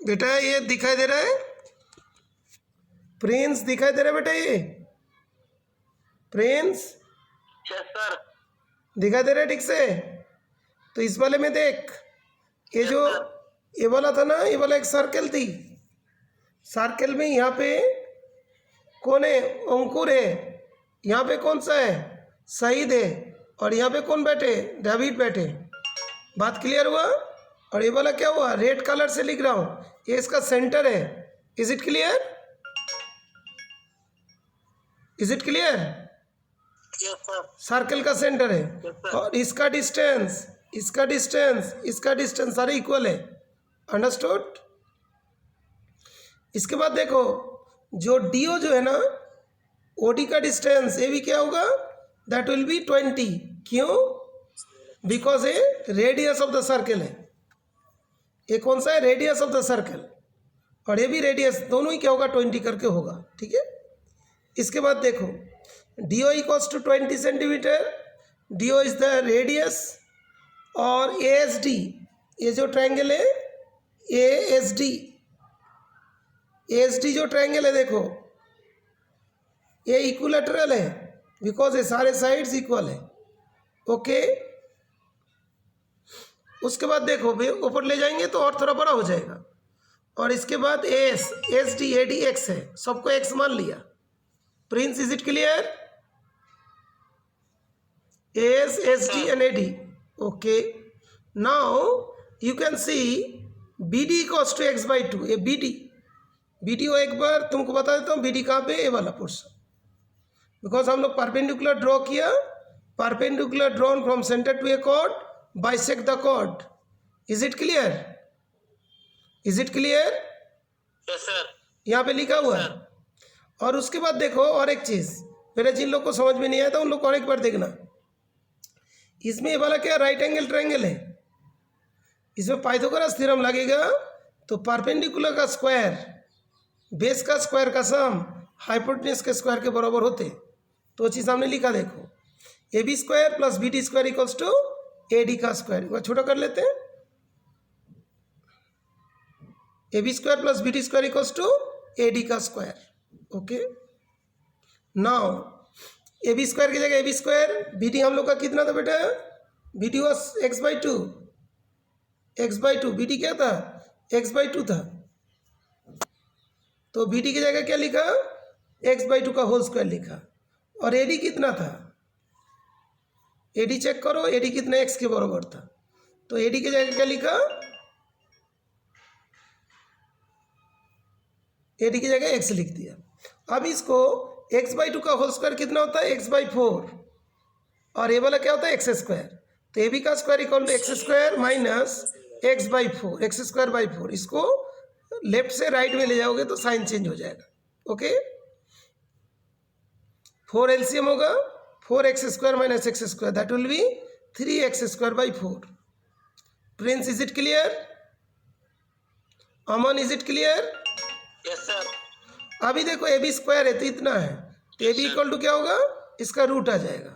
बेटा ये दिखाई दे रहा है, प्रिंस दिखाई दे रहा है बेटा, ये प्रिंस सर दिखाई दे रहा है ठीक से? तो इस वाले में देख, ये जो ये वाला था ना, ये वाला एक सर्कल थी, सर्कल में यहाँ पे कौन है? अंकुर है। यहाँ पे कौन सा है? शहीद है। और यहाँ पे कौन बैठे? डेविड बैठे। बात क्लियर हुआ? और ये वाला क्या हुआ? रेड कलर से लिख रहा हूँ, ये इसका सेंटर है। Is it clear? Is it clear? Circle का सेंटर है। और इसका डिस्टेंस, इसका डिस्टेंस, इसका डिस्टेंस सारे इक्वल है। अंडरस्टूड? इसके बाद देखो, जो डीओ जो है ना, ओडी का डिस्टेंस ये भी क्या होगा? That will be 20। क्यों? बिकॉज ये रेडियस ऑफ द सर्कल है। ये कौन सा है? Radius of the circle. और ये भी रेडियस, दोनों ही क्या होगा? 20 करके होगा। ठीक है। इसके बाद देखो, DO equals to 20 centimetre, DO is the radius. और ए एस डी, ये जो ट्रायंगल है A S D, A S D जो ट्रायंगल है देखो, ये इक्विलैटरल है बिकॉज ये सारे साइड्स इक्वल है। ओके। उसके बाद देखो ऊपर ले जाएंगे तो और थोड़ा बड़ा हो जाएगा। और इसके बाद S, S D, A D X है, सबको एक्स मान लिया। Prince is it clear? S, S D and A D. Okay. Now you can see B D equals to X by two. ये बी डी, बी डी को एक बार तुमको बता देता हूँ, बी डी कहाँ पे? ए वाला पोर्शन। बिकॉज हम लोग परपेंडिकुलर ड्रॉ किया, perpendicular drawn from centre to a chord, bisect the chord. Is it clear? Is it clear? Yes sir. यहाँ पे लिखा हुआ है। और उसके बाद देखो और एक चीज़, मेरे जिन लोग को समझ में नहीं आया था उन लोग को और एक बार देखना। इसमें ये वाला क्या? राइट एंगल ट्रायंगल है। इसमें पाइथागोरस थ्योरम लगेगा तो परपेंडिकुलर का स्क्वायर, बेस का स्क्वायर का सम हाइपोटेन्यूज के स्क्वायर के बराबर होते। तो वो चीज़ हमने लिखा देखो, A B square plus B D square equals to A D का स्क्वायर। वह छोटा कर लेते हैं, A B square plus B D square equals to A D का square. Okay. Now A B square की जगह A B square, B D हम लोग का कितना था बेटा? B D was X by two, X by two. B D क्या था? एक्स बाई टू था। तो बी डी की जगह क्या लिखा? एक्स बाई टू का होल स्क्वायर लिखा। और ए डी कितना था? ए डी चेक करो, ए डी कितना? एक्स के बराबर था। तो ए डी की जगह क्या लिखा? ए डी की जगह एक्स लिख दिया। अब इसको एक्स बाई टू का होल स्क्वायर कितना होता है? X by four. और ये वाला क्या होता है? X square. तो ए बी का square equal to X square minus X by four, X square by four. इसको लेफ्ट से राइट में ले जाओगे तो साइन चेंज हो जाएगा। ओके। 4 एलसीएम होगा, 4x square minus x square, that will be 3x square by 4। Prince is it clear? Aman is it clear? Yes sir. अभी देखो ए बी स्क्वायर है तो इतना है, तो ए बी इक्वल टू क्या होगा? इसका रूट आ जाएगा।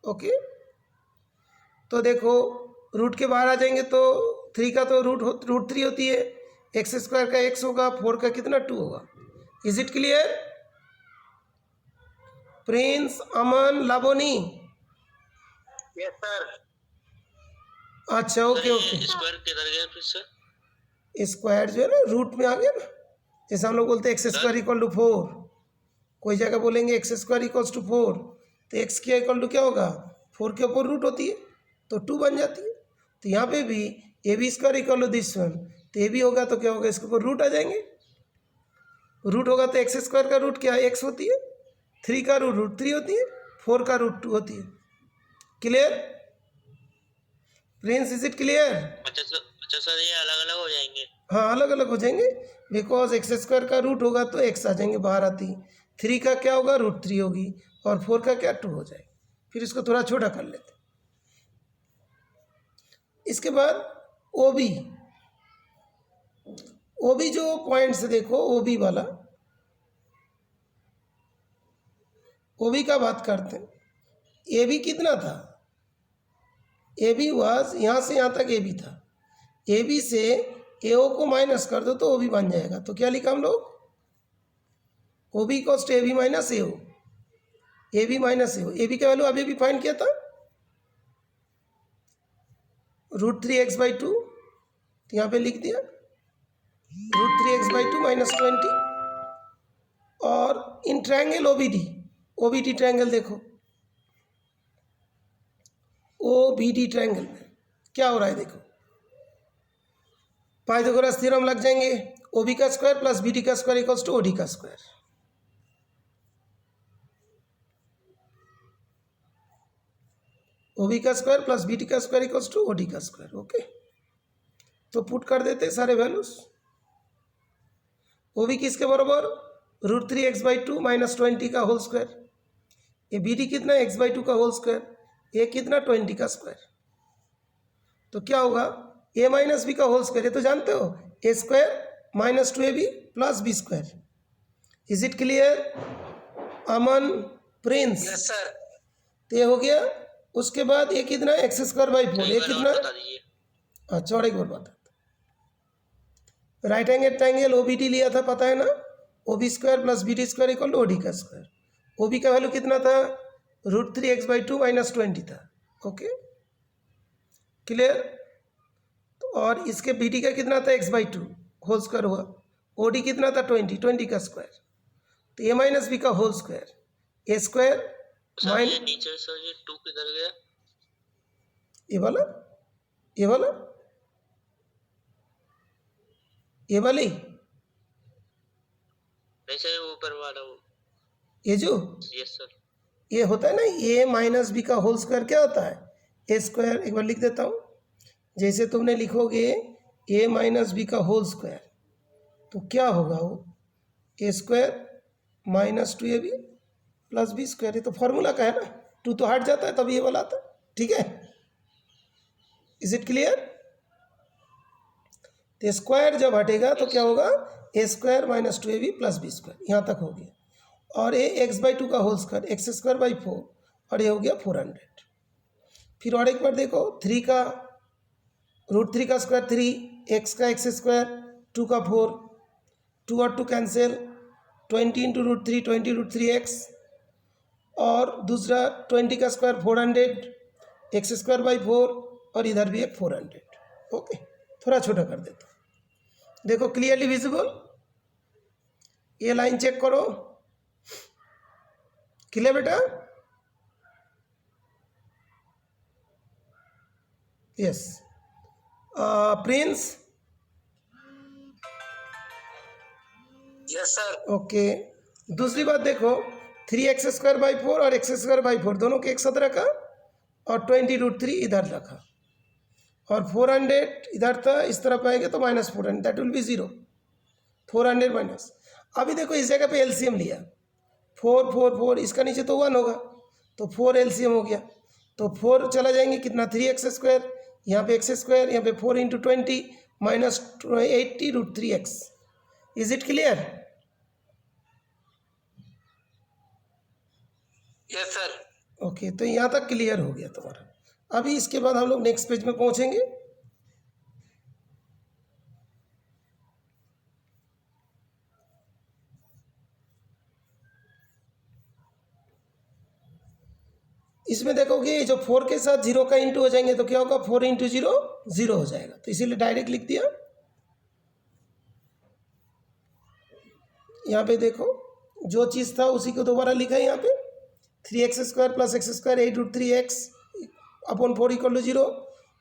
ओके। तो देखो रूट के बाहर आ जाएंगे तो 3 का तो रूट 3 होती है, एक्स स्क्वायर का x होगा, 4 का कितना? 2 होगा। Is it clear? Prince, Aman, Laboni? Yes sir. अच्छा ओके ओके। स्क्वायर किधर गया फिर सर? स्क्वायर जो है ना रूट में आ गया ना, जैसे हम लोग बोलते हैं एक्स स्क्वायर इक्वल टू 4, कोई जगह बोलेंगे एक्स स्क्वायर इक्वल्स टू 4, तो एक्स क्या इक्वल टू क्या होगा? 4 के ऊपर रूट होती है तो 2 बन जाती है। तो यहाँ पे भी A B square equal to this one, तो ए बी होगा तो क्या होगा? इसके ऊपर रूट आ जाएंगे। रूट होगा तो एक्स स्क्वायर का रूट क्या है? एक्स होती है, 3 का रूट 3 होती है, 4 का रूट 2 होती है। Clear? Prince is it clear? अच्छा सर, ये अलग अलग हो जाएंगे? हाँ अलग अलग हो जाएंगे, बिकॉज एक्स स्क्वायर का रूट होगा तो एक्स आ जाएंगे बाहर आती, 3 का क्या होगा? रूट 3 होगी, और 4 का क्या? 2 हो जाएगा। फिर इसको थोड़ा छोटा कर लेते। इसके बाद ओ बी, ओ बी जो पॉइंट्स देखो, ओ बी वाला, ओ बी का बात करते हैं। ए बी कितना था? ए बी वाज यहाँ से यहाँ तक ए बी था, ए बी से ए ओ को माइनस कर दो तो ओ बी बन जाएगा। तो क्या लिखा हम लोग, O B equals to A B minus A O, A B minus A O. A B का वैल्यू अभी भी फाइंड किया था √3x/2, तो यहाँ पे लिख दिया √3x/2 माइनस 20। और इन ट्रायंगल ओबीडी ट्रायंगल देखो, ओबीडी ट्रायंगल में क्या हो रहा है देखो, पाइथागोरस थ्योरम लग जाएंगे। ओबी का स्क्वायर प्लस बीडी का स्क्वायर इक्वल्स टू ओडी का स्क्वायर। ओबी का स्क्वायर प्लस बीडी का स्क्वायर इक्वल्स टू ओडी का स्क्वायर। ओके, तो पुट कर देते सारे वैल्यूज। ओबी किसके बराबर, √3x/2 माइनस 20 का होल स्क्वायर। ये बीडी कितना, x/2 का होल स्क्वायर। ये कितना, 20 का स्क्वायर। तो क्या होगा, a माइनस बी का होल स्क्वायर, ये तो जानते हो, a square minus 2ab plus B square. Is it clear Aman, Prince? Yes sir. तो ये हो गया। उसके बाद ये कितना, x²/4। ये कितना, बता दीजिए। अच्छा और एक बार बता, राइट एंगल ट्रायंगल ओबीडी लिया था, पता है ना, OB square plus BD square equal to OD का स्क्वायर। ओबी का वैल्यू कितना था, √3x/2 माइनस 20 था। Okay, clear. तो और इसके बीडी का कितना था, x/2 होल स्क्वायर हुआ। ओडी कितना था, 20 का स्क्वायर। तो ए माइनस बी का होल स्क्वायर, ए स्क्वायर सर ये नीचे सर ये 2 किधर गया? ये वाला, ये वाला, ये वाली, वैसे ऊपर वाला वो। ये जो, यस सर। ये होता है ना, ए माइनस बी का होल स्क्वायर क्या होता है, ए स्क्वायर। एक बार लिख देता हूँ, जैसे तुमने लिखोगे ए माइनस बी का होल स्क्वायर, तो क्या होगा वो, A square minus 2ab plus B square. ये तो फॉर्मूला का है ना, 2 तो हट जाता है तब ये वाला आता है। ठीक है, इज इट क्लियर? तो स्क्वायर जब हटेगा तो क्या होगा, A square minus 2ab plus B square, यहाँ तक हो गया। और ये x/2 का होल स्क्वायर, x²/4, और ये हो गया 400। फिर और एक बार देखो, 3 का √3 का स्क्वायर 3, x का x², 2 का 4, 2 और 2 कैंसिल, 20 × √3 20 √3x, और दूसरा 20 का स्क्वायर 400, x²/4, और इधर भी एक 400। ओके, थोड़ा छोटा कर देता हूँ, देखो क्लियरली विजिबल। ये लाइन चेक करो, क्लियर बेटा? Yes, Prince? Yes sir. Okay, दूसरी बात देखो, 3x²/4 और x²/4 दोनों के एक साथ रखा, और 20 √3 इधर रखा, और 400 इधर था, इस तरफ आएंगे तो minus 400, that will be 0। 400 minus, अभी देखो इस जगह पे एलसीएम लिया, 4 4 4, इसका नीचे तो 1 होगा, तो 4 एलसीएम हो गया, तो 4 चला जाएंगे, कितना, 3x², यहाँ पे x², यहाँ पे 4 × 20 minus 80 √3x। Is it clear? Yes sir. Okay, तो यहाँ तक क्लियर हो गया तुम्हारा। अभी इसके बाद हम लोग नेक्स्ट पेज में पहुँचेंगे। इसमें देखोगे जो 4 के साथ 0 का इंटू हो जाएंगे तो क्या होगा, 4 × 0 0 हो जाएगा, तो इसीलिए डायरेक्ट लिख दिया। यहाँ पे देखो जो चीज़ था उसी को दोबारा लिखा है, यहाँ पे 3x² plus x² 8 √3x upon 4 = 0,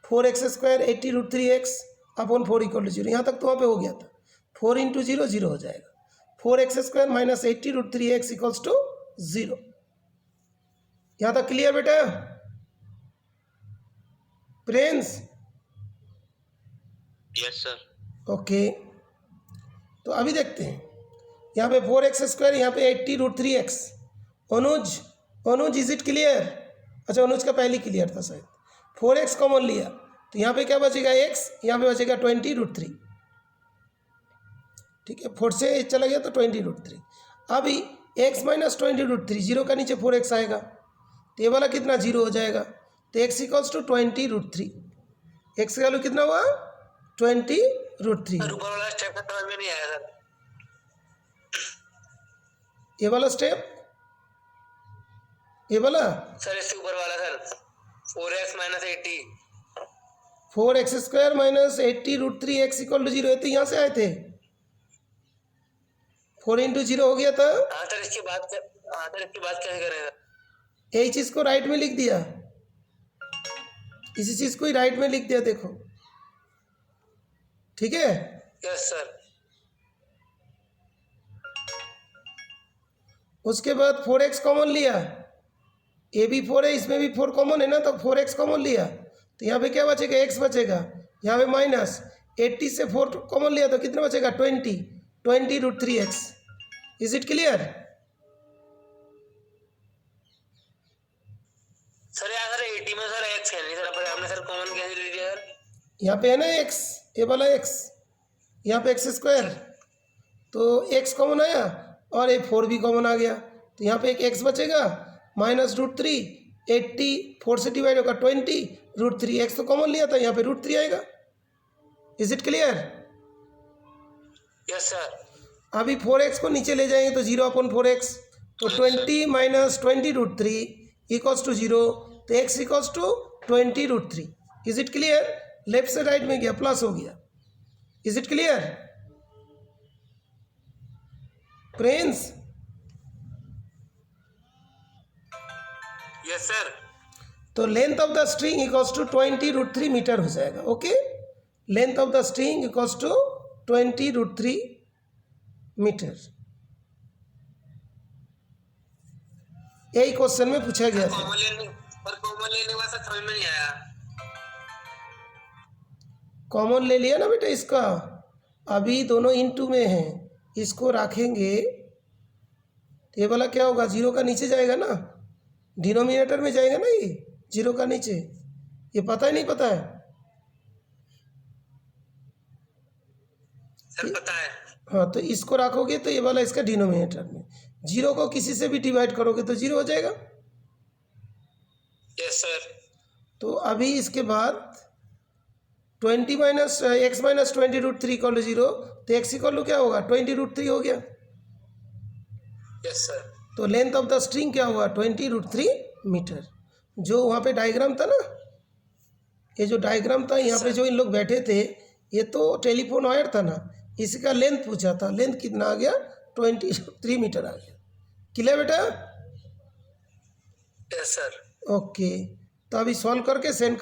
4x² 80 √3x upon 4 = 0। यहाँ तक तो वहाँ पे हो गया था, 4 × 0 0 हो जाएगा, 4x² minus 80 √3x equals to 0। यहाँ तक क्लियर बेटा? प्रिंस? Yes sir. ओके, तो अभी देखते हैं, यहाँ पे 4x², यहाँ पे 80 √3x। Anuj is it clear? अच्छा, अनुज का पहले क्लियर था शायद। 4x कॉमन लिया तो यहाँ पे क्या बचेगा, x, यहाँ पे बचेगा 20 √3। ठीक है, 4 से चला गया तो 20 √3। अभी x माइनस 20 √3, 0 का नीचे 4x आएगा, तो ये वाला कितना, 0 हो जाएगा, तो x इक्वल्स टू 20 √3। x का वैल्यू कितना हुआ, 20 √3 सर ऊपर वाला स्टेप समझ में नहीं आया सर। ये वाला स्टेप, ये वाला सर इससे ऊपर वाला sir 4x minus 80। 4x² minus 80 √3x = 0 है, तो यहाँ से आए थे 4 × 0 हो गया था। हाँ सर इसके बाद कैसे करेंगे? यही चीज़ को राइट में लिख दिया, इसी चीज़ को ही राइट में लिख दिया, देखो ठीक है। Yes sir. उसके बाद 4x कॉमन लिया, ये भी 4 है, इसमें भी 4 कॉमन है ना, तो 4x कॉमन लिया, तो यहाँ पे क्या बचेगा, x बचेगा। यहाँ पे माइनस 80 से 4 कॉमन लिया तो कितना बचेगा, 20 √3x। Is it clear? Sir यहाँ सर 80 में सर x है नहीं सर, पर आपने सर कॉमन कैसे ले लिया सर? यहाँ पे है ना x, ये वाला x, यहाँ पे x², तो x कॉमन आया और ये 4 भी कॉमन आ गया, तो यहाँ पे एक x बचेगा माइनस √3, 80 4 से डिवाइड होगा 20 √3x तो कॉमन लिया था, यहाँ पे √3 आएगा। Is it clear? Yes sir. अभी 4x को नीचे ले जाएंगे तो 0/4x, तो 20 माइनस 20 √3 = 0, तो x = 20 √3। Is it clear? Left से राइट में गया, प्लस हो गया। Is it clear friends? Yes sir. तो length of the string = 20 √3 metre हो जाएगा। Okay, length of the string = 20 √3 metre. यही क्वेश्चन में पूछा गया था। कॉमन लेने के बाद सर समझ में नहीं आया। कॉमन ले लिया ना बेटा इसका, अभी दोनों इनटू में हैं, इसको रखेंगे तो ये वाला क्या होगा, 0 का नीचे जाएगा ना, डिनोमिनेटर में जाएगा ना, ये 0 का नीचे, ये पता ही नहीं पता है सर पता है। हाँ, तो इसको रखोगे तो ये वाला इसका डिनोमिनेटर में, 0 को किसी से भी डिवाइड करोगे तो 0 हो जाएगा। Yes sir. तो अभी इसके बाद 20 माइनस x माइनस 20 √3 = 0, तो x = क्या होगा, 20 √3 हो गया। Yes sir. तो लेंथ ऑफ द स्ट्रिंग क्या हुआ, 20 √3 मीटर। जो वहाँ पे डायग्राम था ना, ये जो डायग्राम था यहाँ पे जो इन लोग बैठे थे, ये तो टेलीफोन वायर था ना, इसी का लेंथ पूछा था, लेंथ कितना आ गया, 20 √3 मीटर आ गया। क्लियर बेटा? Yes sir. ओके, तो अभी सॉल्व करके सेंड